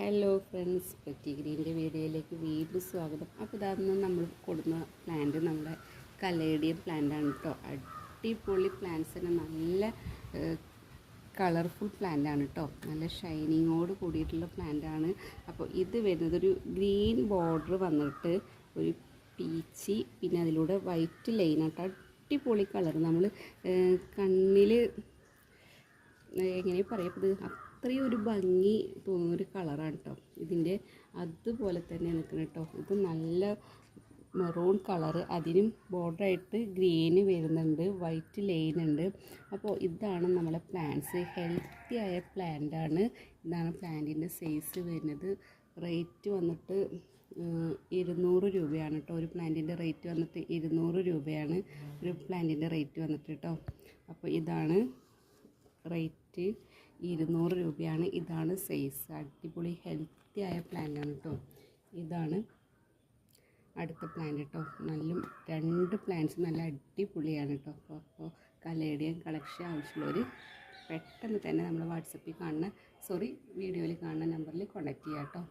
Hello friends, petty ഗ്രീൻ്റെ വീഡിയോയിലേക്ക് വീണ്ടും സ്വാഗതം. അപ്പോൾ ഇതായിരുന്നു നമ്മൾ കൊടുക്കുന്ന പ്ലാന്റ് നമ്മുടെ കലേഡിയം പ്ലാന്റാണ് കേട്ടോ. അടിപൊളി പ്ലാന്റ്സ് തന്നെ, നല്ല കളർഫുൾ പ്ലാന്റാണ് കേട്ടോ. നല്ല ഷൈനിങ്ങോട് കൂടിയിട്ടുള്ള പ്ലാന്റാണ്. അപ്പോൾ ഇത് വരുന്നതൊരു ഗ്രീൻ ബോർഡർ വന്നിട്ട് ഒരു പീച്ച്, പിന്നെ അതിലൂടെ വൈറ്റ് ലൈനാട്ടോ. അടിപൊളി കളർ, നമ്മൾ കണ്ണിൽ എങ്ങനെ പറയപ്പെടുന്നത്, അത്രയും ഒരു ഭംഗി തോന്നുന്നൊരു കളറാണ് കേട്ടോ ഇതിൻ്റെ. അതുപോലെ തന്നെ നിൽക്കണം കേട്ടോ. ഇത് നല്ല മെറൂൺ കളറ്, അതിനും ബോർഡറായിട്ട് ഗ്രീന് വരുന്നുണ്ട്, വൈറ്റ് ലൈൻ ഉണ്ട്. അപ്പോൾ ഇതാണ് നമ്മളെ പ്ലാന്റ്സ്. ഹെൽത്തി ആയ പ്ലാന്റാണ്. ഇതാണ് പ്ലാന്റിൻ്റെ സൈസ് വരുന്നത്. റേറ്റ് വന്നിട്ട് 200 രൂപയാണ് കേട്ടോ. ഒരു പ്ലാന്റിൻ്റെ റേറ്റ് വന്നിട്ട് 200 രൂപയാണ് ഒരു പ്ലാന്റിൻ്റെ റേറ്റ് വന്നിട്ട് കേട്ടോ. അപ്പോൾ ഇതാണ് റേറ്റ്, 200 രൂപയാണ്. ഇതാണ് സൈസ്. അടിപൊളി ഹെൽത്തി ആയ പ്ലാന്റാണ് കേട്ടോ. ഇതാണ് അടുത്ത പ്ലാന്റ് കേട്ടോ. നല്ല 2 പ്ലാന്റ്സ് നല്ല അടിപൊളിയാണ് കേട്ടോ. അപ്പോൾ കലേഡിയം കളക്ഷൻ ആവശ്യമുള്ളവർ പെട്ടെന്ന് തന്നെ നമ്മൾ വാട്സപ്പിൽ കാണുന്ന വീഡിയോയിൽ കാണുന്ന നമ്പറിൽ കോൺടാക്റ്റ് ചെയ്യാം കേട്ടോ.